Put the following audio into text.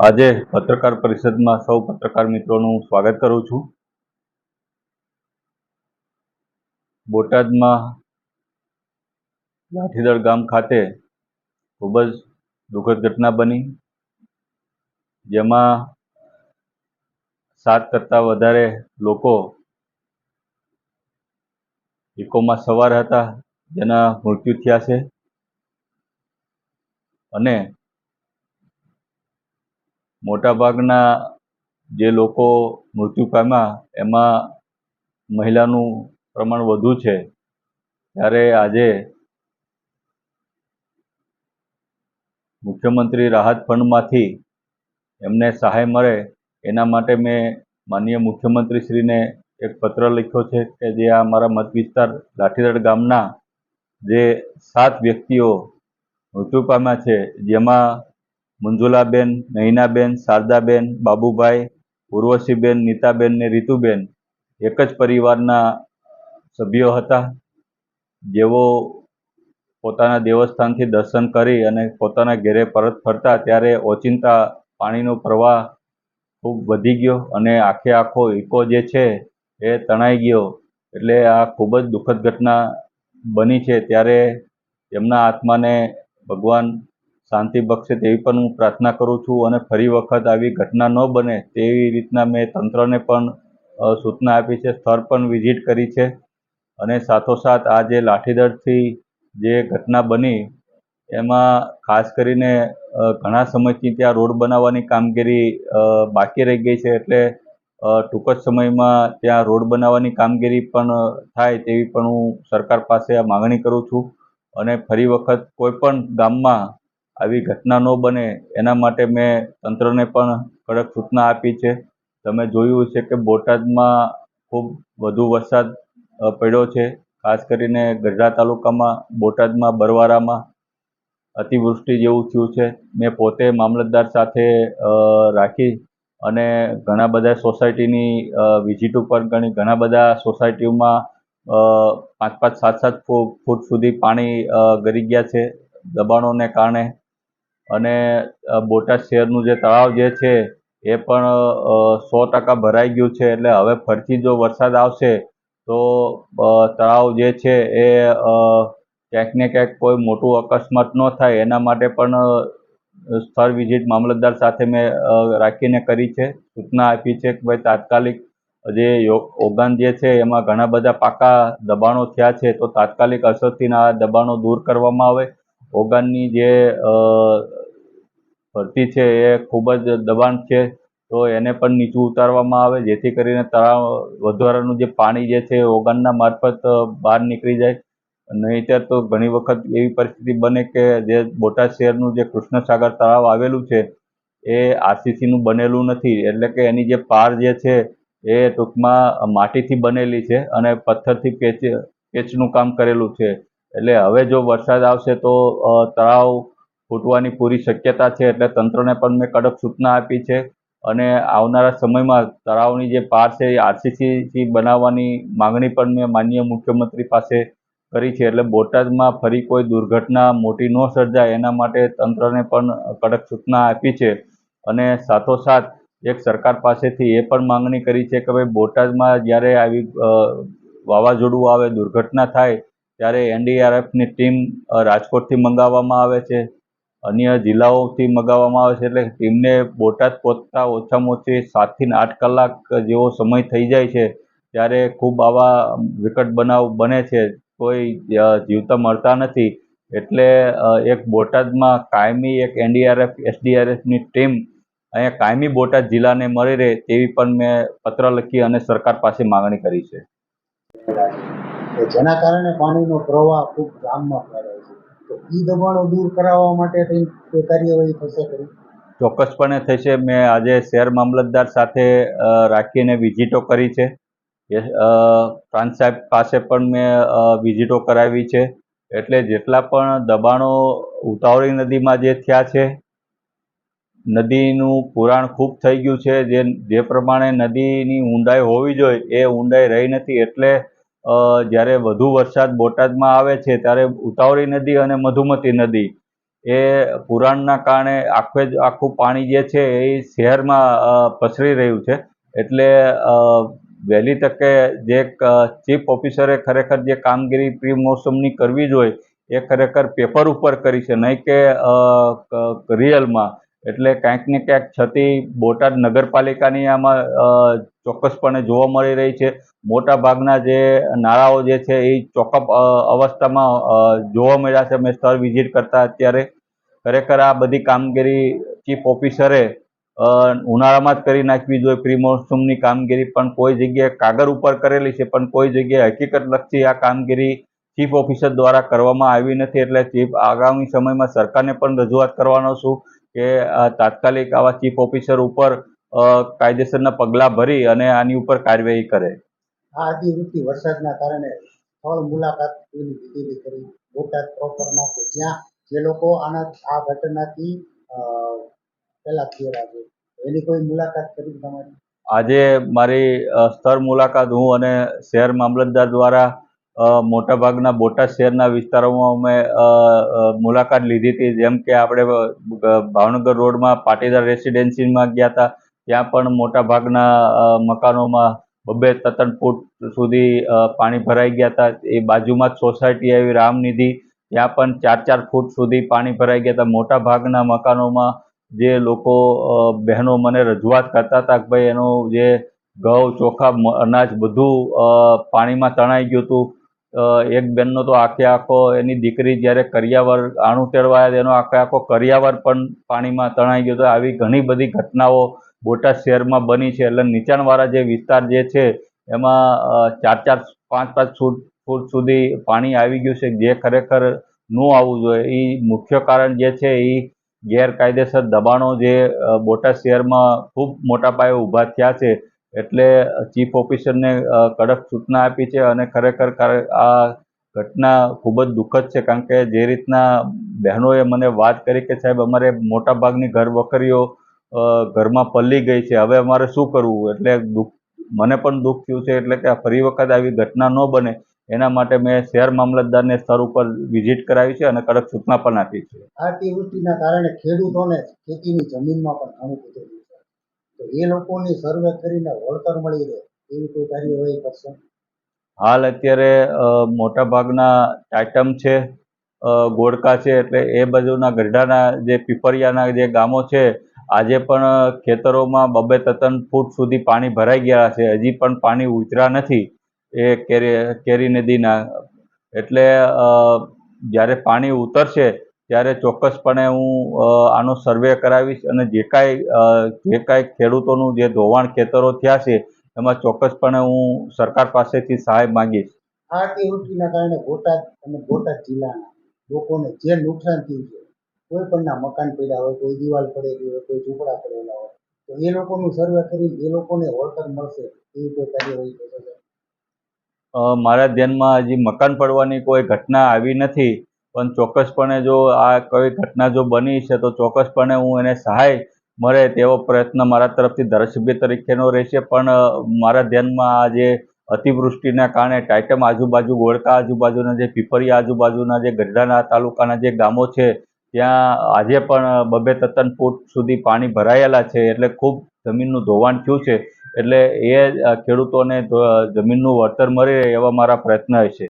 આજે પત્રકાર પરિષદમાં સૌ પત્રકાર મિત્રોનું સ્વાગત કરું છું। બોટાદમાં લાઠીદળ ગામ ખાતે ખૂબ જ દુઃખદ ઘટના બની, જેમાં 7 કરતાં વધારે લોકો ઇકોમાં સવાર હતા, જેના મૃત્યુ થયા છે અને મોટાભાગના જે લોકો મૃત્યુ પામ્યા એમાં મહિલાનું પ્રમાણ વધુ છે। ત્યારે આજે મુખ્યમંત્રી રાહત ફંડમાંથી એમને સહાય મળે એના માટે મેં માનનીય મુખ્યમંત્રીશ્રીને એક પત્ર લખ્યો છે કે જે આ મારા મત વિસ્તાર લાઠીદળ ગામના જે 7 વ્યક્તિઓ મૃત્યુ પામ્યા છે, જેમાં મંજુલાબેન, નૈનાબેન, શારદાબેન, બાબુભાઈ, ઉર્વશીબેન, નીતાબેન ને રીતુબેન એક જ પરિવારના સભ્યો હતા, જેઓ પોતાના દેવસ્થાનથી દર્શન કરી અને પોતાના ઘરે પરત ફરતા ત્યારે ઓચિંતા પાણીનો પ્રવાહ ખૂબ વધી ગયો અને આખો ઇકો જે છે એ તણાઈ ગયો। એટલે આ ખૂબ જ દુઃખદ ઘટના બની છે। ત્યારે એમના આત્માને ભગવાન શાંતિ બક્ષે તેવી પણ હું પ્રાર્થના કરું છું અને ફરી વખત આવી ઘટના ન બને તેવી રીતના મેં તંત્રને પણ સૂચના આપી છે, સ્થળ પણ વિઝિટ કરી છે અને સાથોસાથ આ જે લાઠીદળથી જે ઘટના બની એમાં ખાસ કરીને ઘણા સમયથી ત્યાં રોડ બનાવવાની કામગીરી બાકી રહી ગઈ છે। એટલે ટૂંક જ સમયમાં ત્યાં રોડ બનાવવાની કામગીરી પણ થાય તેવી પણ હું સરકાર પાસે આ માગણી કરું છું અને ફરી વખત કોઈ પણ ગામમાં આવી ઘટના ન બને એના માટે મેં તંત્રને પણ કડક સૂચના આપી છે। તમે જોયું છે કે બોટાદમાં ખૂબ વધુ વરસાદ પડ્યો છે, ખાસ કરીને ગઢડા તાલુકામાં, બોટાદમાં, બરવારામાં અતિવૃષ્ટિ જેવું થયું છે। મેં પોતે મામલતદાર સાથે રાખી અને ઘણા બધા સોસાયટીની વિઝિટ ઉપર ઘણા બધા સોસાયટીઓમાં 5-5, 7-7 ફૂટ સુધી પાણી ગરી ગયા છે દબાણોને કારણે અને બોટાદ શહેરનું જે તળાવ જે છે એ પણ 100% ભરાઈ ગયું છે। એટલે હવે ફરીથી જો વરસાદ આવશે તો તળાવ જે છે એ ક્યાંક ને ક્યાંક કોઈ મોટું અકસ્માત ન થાય એના માટે પણ સ્થળ વિઝિટ મામલતદાર સાથે મેં રાખીને કરી છે, સૂચના આપી છે કે ભાઈ તાત્કાલિક જે ઓગાન જે છે એમાં ઘણા બધા પાકા દબાણો થયા છે, તો તાત્કાલિક અસરથી આ દબાણો દૂર કરવામાં આવે। ઓગાનની જે ભરતી છે એ ખૂબ જ દબાણ છે, તો એને પણ નીચું ઉતારવામાં આવે જેથી કરીને તળાવ વધારાનું જે પાણી જે છે ઓગાનના મારફત બહાર નીકળી જાય। નહીંતર તો ઘણી વખત એવી પરિસ્થિતિ બને કે જે બોટાદ શહેરનું જે કૃષ્ણસાગર તળાવ આવેલું છે એ આરસીસીનું બનેલું નથી, એટલે કે એની જે પાર જે છે એ ટૂંકમાં માટીથી બનેલી છે અને પથ્થરથી પેચનું કામ કરેલું છે। એટલે હવે જો વરસાદ આવશે તો તળાવ ફૂટવાની પૂરી શક્યતા છે। એટલે તંત્રને પણ મેં કડક સૂચના આપી છે અને આવનારા સમયમાં તળાવની જે પાર છે એ આરસીસીથી બનાવવાની માગણી પણ મેં માનનીય મુખ્યમંત્રી પાસે કરી છે। એટલે બોટાદમાં ફરી કોઈ દુર્ઘટના મોટી ન સર્જાય એના માટે તંત્રને પણ કડક સૂચના આપી છે અને સાથોસાથ એક સરકાર પાસેથી એ પણ માંગણી કરી છે કે ભાઈ બોટાદમાં જ્યારે આવી વાવાઝોડું આવે, દુર્ઘટના થાય ત્યારે એનડીઆરએફની ટીમ રાજકોટથી મંગાવવામાં આવે છે, અન્ય જિલ્લાઓથી મંગાવવામાં આવે છે। એટલે ટીમને બોટાદ પહોંચતા ઓછામાં ઓછી 7 થી 8 કલાક જેવો સમય થઈ જાય છે, ત્યારે ખૂબ આવા વિકટ બનાવ બને છે, કોઈ જીવતા મળતા નથી। એટલે એક બોટાદમાં કાયમી એક એનડીઆરએફ, એસડીઆરએફની ટીમ અહીંયા કાયમી બોટાદ જિલ્લાને મળી રહે તેવી પણ મેં પત્ર લખી અને સરકાર પાસે માગણી કરી છે। જેના કારણે પાણીનો પ્રવાહ ખૂબ ગામમાં ફેલાય છે, તો એ દબાણો દૂર કરાવવા માટે કોઈ કાર્યવાહી થશે ખરી? ચોક્કસપણે થશે। મેં આજે શહેર મામલતદાર સાથે રાખીને વિઝિટો કરી છે, પ્રાંત સાહેબ પાસે પણ મેં વિઝિટો કરાવી છે। એટલે જેટલા પણ દબાણો ઉતાવળી નદીમાં જે થયા છે, નદીનું પુરાણ ખૂબ થઈ ગયું છે, જે પ્રમાણે નદીની ઊંડાઈ હોવી જોઈએ એ ઊંડાઈ રહી નથી। એટલે જ્યારે વધુ વરસાદ બોટાદમાં આવે છે ત્યારે ઉતાવળી નદી અને મધુમતી નદી એ પુરાણના કારણે આખું પાણી જે છે એ શહેરમાં પસરી રહ્યું છે. એટલે વહેલી તકે જે ચીફ ઓફિસરે ખરેખર જે કામગીરી પ્રી મોસમની કરવી જોઈએ એ ખરેખર પેપર ઉપર કરી છે, નહીં કે રિયલમાં. એટલે ક્યાંક ને ક્યાંક છતી બોટાદ નગરપાલિકાની આમાં ચોક્કસપણે જોવા મળી રહી છે. મોટાભાગના જે નાળાઓ જે છે એ ચોકઅપ અવસ્થામાં જોવા મળ્યા છે. મેં સ્થળ વિઝિટ કરતા અત્યારે ખરેખર આ બધી કામગીરી ચીફ ઓફિસરે ઉનાળામાં જ કરી નાખવી જોઈએ પ્રી મોસમની કામગીરી, પણ કોઈ જગ્યાએ કાગળ ઉપર કરેલી છે, પણ કોઈ જગ્યાએ હકીકતલક્ષી આ કામગીરી ચીફ ઓફિસર દ્વારા કરવામાં આવી નથી. એટલે આગામી સમયમાં સરકારને પણ રજૂઆત કરવાનો છું કે તાત્કાલિક આવા ચીફ ઓફિસર ઉપર કાયદેસરના પગલાં ભરી અને આની ઉપર કાર્યવાહી કરે. આ અતિવૃષ્ટિ વરસાદના કારણે સ્થળ મુલાકાત લીધેલી કરી બોટાદ પ્રોપરમાં, કે જ્યાં જે લોકો આ ઘટનાથી પેલા થયેલા છે, એની કોઈ મુલાકાત કરી તમારી? આજે મારી સ્થળ મુલાકાત હું અને શહેર મામલતદાર દ્વારા મોટાભાગના બોટાદ શહેરના વિસ્તારોમાં અમે મુલાકાત લીધી હતી. જેમ કે આપણે ભાવનગર રોડમાં પાટીદાર રેસિડેન્સીમાં ગયા હતા, ત્યાં પણ મોટાભાગના મકાનોમાં 2-3 ફૂટ સુધી પાણી ભરાઈ ગયા હતા. એ બાજુમાં જ સોસાયટી આવી રામનિધિ, ત્યાં પણ 4-4 ફૂટ સુધી પાણી ભરાઈ ગયા હતા. મોટાભાગના મકાનોમાં જે લોકો બહેનો મને રજૂઆત કરતા હતા કે ભાઈ એનું જે ઘઉં, ચોખા, અનાજ બધું પાણીમાં તણાઈ ગયું હતું. એક બેનનો તો આખો એની દીકરી જ્યારે કરિયાવર આણું તેડવા આવ્યા એનો આખો કરિયાવર પણ પાણીમાં તણાઈ ગયો હતો. આવી ઘણી બધી ઘટનાઓ બોટાદ શહેરમાં બની છે. એટલે નીચાણવાળા જે વિસ્તાર જે છે એમાં 4-4, 5-5 ફૂટ સુધી પાણી આવી ગયું છે, જે ખરેખર ન આવવું જોઈએ. એ મુખ્ય કારણ જે છે એ ગેરકાયદેસર દબાણો જે બોટાદ શહેરમાં ખૂબ મોટા પાયે ઊભા થયા છે. એટલે ચીફ ઓફિસરને કડક સૂચના આપી છે અને ખરેખર આ ઘટના ખૂબ જ દુઃખદ છે. કારણ કે જે રીતના બહેનોએ મને વાત કરી કે સાહેબ અમારે મોટાભાગની ઘર વખરીઓ ઘરમાં પલ્લી ગઈ છે, હવે અમારે શું કરવું. એટલે મને પણ દુઃખ થયું છે. એટલે કે ફરી વખત આવી ઘટના ન બને એના માટે મેં શહેર મામલતદારને સ્થળ ઉપર વિઝિટ કરાવી છે અને કડક સૂચના પણ આપી છે. આ અતિવૃષ્ટિના કારણે ખેડૂતોને ખેતીની જમીનમાં પણ ઘણું બધું નુકસાન, તો એ લોકોની સર્વે કરીને વળતર મળી રહે એવી કોઈ કાર્યવાહી કરશે? હાલ અત્યારે મોટાભાગના ટાઇટમ છે, ગોળકા છે, એટલે એ બાજુના ગઢડાના જે પીપરિયાના જે ગામો છે, આજે પણ ખેતરોમાં 2-3 ફૂટ સુધી પાણી ભરાઈ ગયા છે. હજી પણ પાણી ઉતર્યા નથી એ કેરી નદીના. એટલે જ્યારે પાણી ઉતરશે ત્યારે ચોક્કસપણે હું આનો સર્વે કરાવીશ અને જે કાંઈ ખેડૂતોનું જે ધોવાણ ખેતરો થયા છે એમાં ચોક્કસપણે હું સરકાર પાસેથી સહાય માંગીશ. આ અતિવૃષ્ટિના કારણે બોટાદ અને બોટાદ જિલ્લાના લોકોને જે નુકસાન થયું છે, કોઈ પણના મકાન પડ્યા હોય, કોઈ દિવાલ પડેલી હોય, કોઈ ઝૂંપડા પડેલા હોય, તો એ લોકોનું સર્વે કરી એ લોકોને વળતર મળશે એવી કોઈ કાર્યવાહી થશે? મારા ધ્યાનમાં હજી મકાન પડવાની કોઈ ઘટના આવી નથી, પણ ચોક્કસપણે જો આ કોઈ ઘટના જો બની છે તો ચોક્કસપણે હું એને સહાય મળે તેવો પ્રયત્ન મારા તરફથી ધારાસભ્ય તરીકેનો રહેશે. પણ મારા ધ્યાનમાં આ જે અતિવૃષ્ટિના કારણે ટાઇટમ આજુબાજુ, ગોળકા આજુબાજુના, જે પીપરિયા આજુબાજુના, જે ગઢડાના તાલુકાના જે ગામો છે ત્યાં આજે પણ 2-3 ફૂટ સુધી પાણી ભરાયેલા છે. એટલે ખૂબ જમીનનું ધોવાણ થયું છે. એટલે એ ખેડૂતોને જમીનનું વળતર મળી રહે એવા મારા પ્રયત્ન હશે.